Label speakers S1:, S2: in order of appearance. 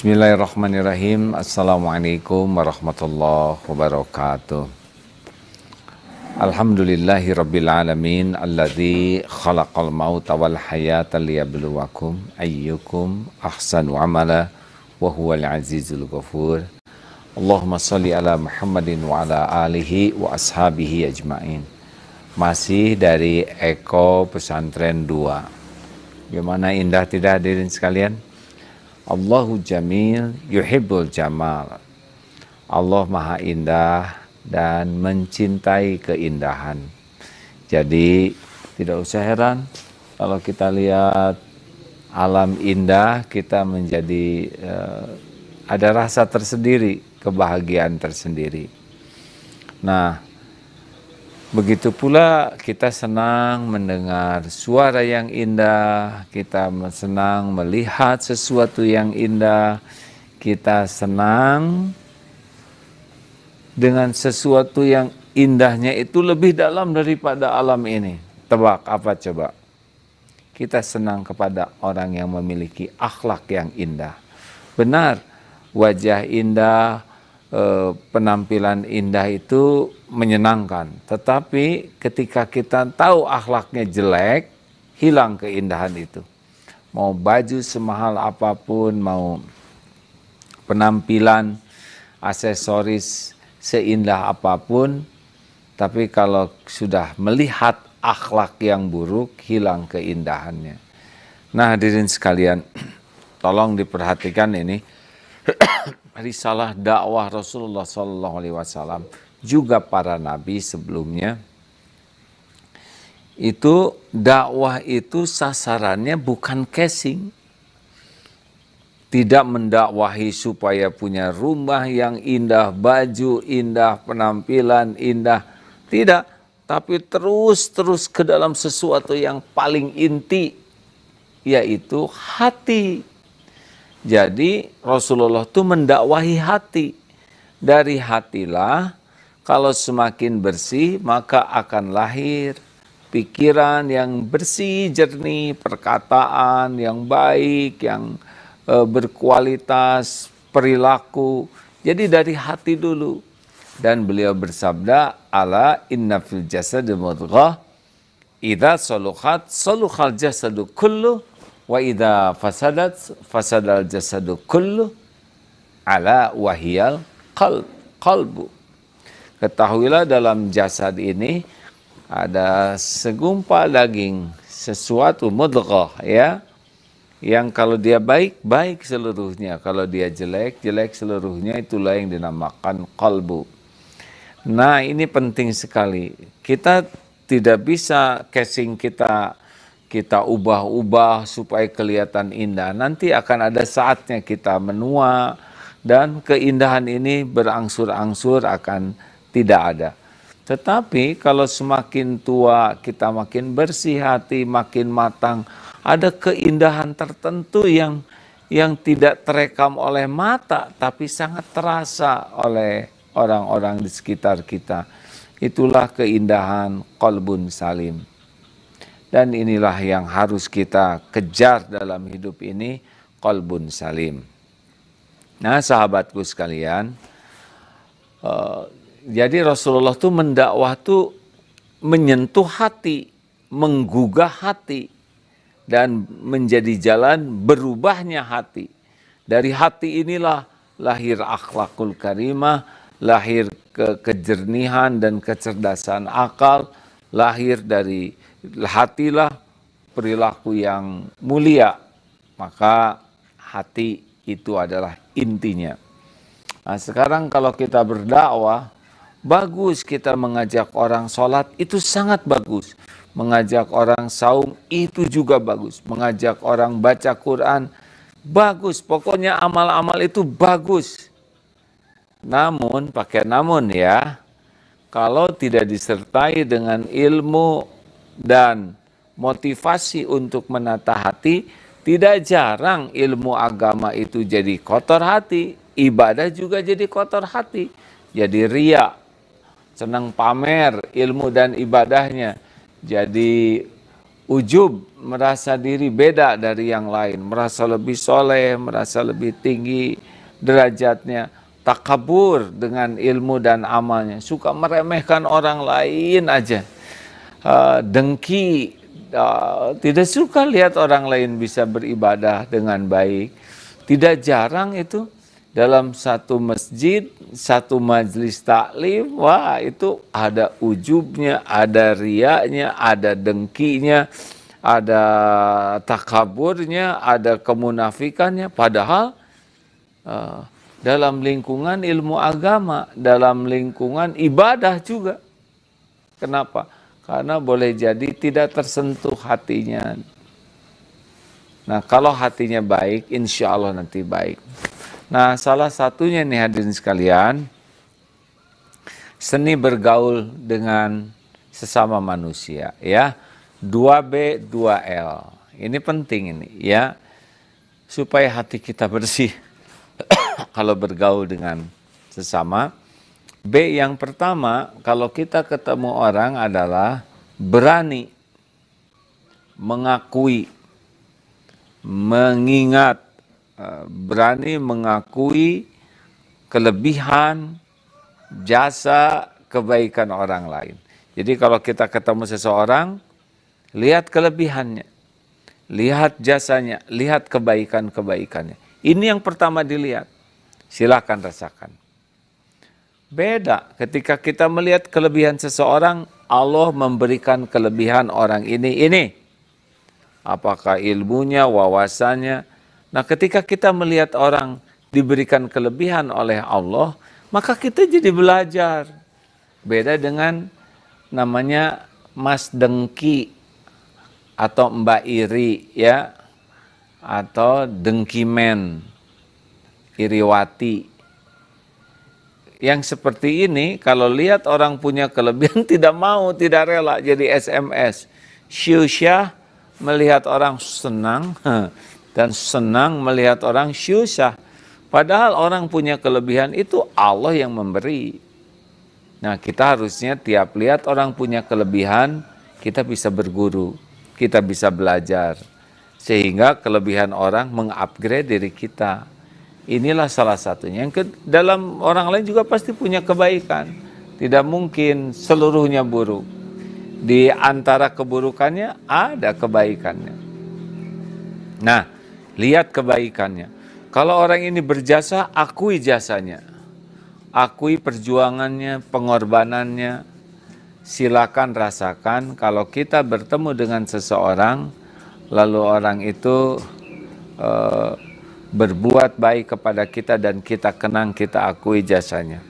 S1: Bismillahirrahmanirrahim. Assalamualaikum warahmatullahi wabarakatuh. Alhamdulillahi rabbil alamin alladzi khalaqal mauta wal hayata liyabluwakum ayyukum ahsanu amala wa huwal azizul ghafur. Allahumma shalli ala Muhammadin wa ala alihi wa ashabihi ajmain. Masih dari Eko Pesantren 2. Gimana indah tidak hadirin sekalian? Allahu jamil yuhibbul jamal. Allah maha indah dan mencintai keindahan. Jadi tidak usah heran kalau kita lihat alam indah, kita menjadi ada rasa tersendiri, kebahagiaan tersendiri. Nah, begitu pula kita senang mendengar suara yang indah, kita senang melihat sesuatu yang indah, kita senang dengan sesuatu yang indahnya itu lebih dalam daripada alam ini. Tebak apa coba? Kita senang kepada orang yang memiliki akhlak yang indah. Benar, wajah indah, penampilan indah itu menyenangkan, tetapi ketika kita tahu akhlaknya jelek, hilang keindahan itu. Mau baju semahal apapun, mau penampilan, aksesoris seindah apapun, tapi kalau sudah melihat akhlak yang buruk, hilang keindahannya. Nah, hadirin sekalian, tolong diperhatikan ini. Risalah dakwah Rasulullah SAW juga para nabi sebelumnya, itu dakwah itu sasarannya bukan casing, tidak mendakwahi supaya punya rumah yang indah, baju indah, penampilan indah, tidak, tapi terus ke dalam sesuatu yang paling inti, yaitu hati. Jadi Rasulullah itu mendakwahi hati. Dari hatilah, kalau semakin bersih maka akan lahir pikiran yang bersih, jernih, perkataan yang baik, yang berkualitas, perilaku. Jadi dari hati dulu. Dan beliau bersabda, ala inna fil jasadi mudghah, idza saluhat saluhal jasadu kullu, wa idza fasadat fasadal jasadu kullu, ala wahiyal qalbu. Ketahuilah dalam jasad ini ada segumpal daging, sesuatu mudghah, ya, yang kalau dia baik, baik seluruhnya, kalau dia jelek, jelek seluruhnya. Itulah yang dinamakan qalbu. Nah, ini penting sekali. Kita tidak bisa casing kita ubah-ubah supaya kelihatan indah. Nanti akan ada saatnya kita menua dan keindahan ini berangsur-angsur akan tidak ada. Tetapi kalau semakin tua kita makin bersih hati, makin matang, ada keindahan tertentu yang tidak terekam oleh mata tapi sangat terasa oleh orang-orang di sekitar kita. Itulah keindahan qalbun salim. Dan inilah yang harus kita kejar dalam hidup ini, qalbun salim. Nah, sahabatku sekalian, jadi Rasulullah itu mendakwah itu menyentuh hati, menggugah hati, dan menjadi jalan berubahnya hati. Dari hati inilah lahir akhlakul karimah, lahir kejernihan dan kecerdasan akal, lahir dari hatilah perilaku yang mulia. Maka hati itu adalah intinya. Nah, sekarang kalau kita berdakwah, bagus kita mengajak orang sholat, itu sangat bagus. Mengajak orang saum, itu juga bagus. Mengajak orang baca Quran, bagus. Pokoknya amal-amal itu bagus. Namun, pakai namun ya, kalau tidak disertai dengan ilmu dan motivasi untuk menata hati, tidak jarang ilmu agama itu jadi kotor hati, ibadah juga jadi kotor hati, jadi riya, senang pamer ilmu dan ibadahnya, jadi ujub, merasa diri beda dari yang lain, merasa lebih soleh, merasa lebih tinggi derajatnya, takabur dengan ilmu dan amalnya, suka meremehkan orang lain aja, dengki, tidak suka lihat orang lain bisa beribadah dengan baik. Tidak jarang itu dalam satu masjid, satu majelis taklim, wah itu ada ujubnya, ada riaknya, ada dengkinya, ada takaburnya, ada kemunafikannya. Padahal dalam lingkungan ilmu agama, dalam lingkungan ibadah juga. Kenapa? Karena boleh jadi tidak tersentuh hatinya. Nah, kalau hatinya baik, insya Allah nanti baik. Nah, salah satunya nih hadirin sekalian, seni bergaul dengan sesama manusia, ya. 2B, 2L. Ini penting ini, ya. Supaya hati kita bersih kalau bergaul dengan sesama. B yang pertama, kalau kita ketemu orang adalah berani mengakui, mengingat, berani mengakui kelebihan, jasa, kebaikan orang lain. Jadi kalau kita ketemu seseorang, lihat kelebihannya, lihat jasanya, lihat kebaikan-kebaikannya. Ini yang pertama dilihat. Silakan rasakan. Beda ketika kita melihat kelebihan seseorang, Allah memberikan kelebihan orang ini. Apakah ilmunya, wawasannya. Nah, ketika kita melihat orang diberikan kelebihan oleh Allah, maka kita jadi belajar. Beda dengan namanya Mas Dengki atau Mbak Iri, ya, atau Dengkimen, Iriwati. Yang seperti ini, kalau lihat orang punya kelebihan, tidak mau, tidak rela jadi SMS. Syusyah melihat orang senang, dan senang melihat orang syusyah. Padahal orang punya kelebihan itu Allah yang memberi. Nah, kita harusnya tiap lihat orang punya kelebihan, kita bisa berguru, kita bisa belajar. Sehingga kelebihan orang mengupgrade diri kita. Inilah salah satunya. Dalam orang lain juga pasti punya kebaikan. Tidak mungkin seluruhnya buruk. Di antara keburukannya ada kebaikannya. Nah, lihat kebaikannya. Kalau orang ini berjasa, akui jasanya. Akui perjuangannya, pengorbanannya. Silakan rasakan kalau kita bertemu dengan seseorang, lalu orang itu berbuat baik kepada kita dan kita kenang, kita akui jasanya.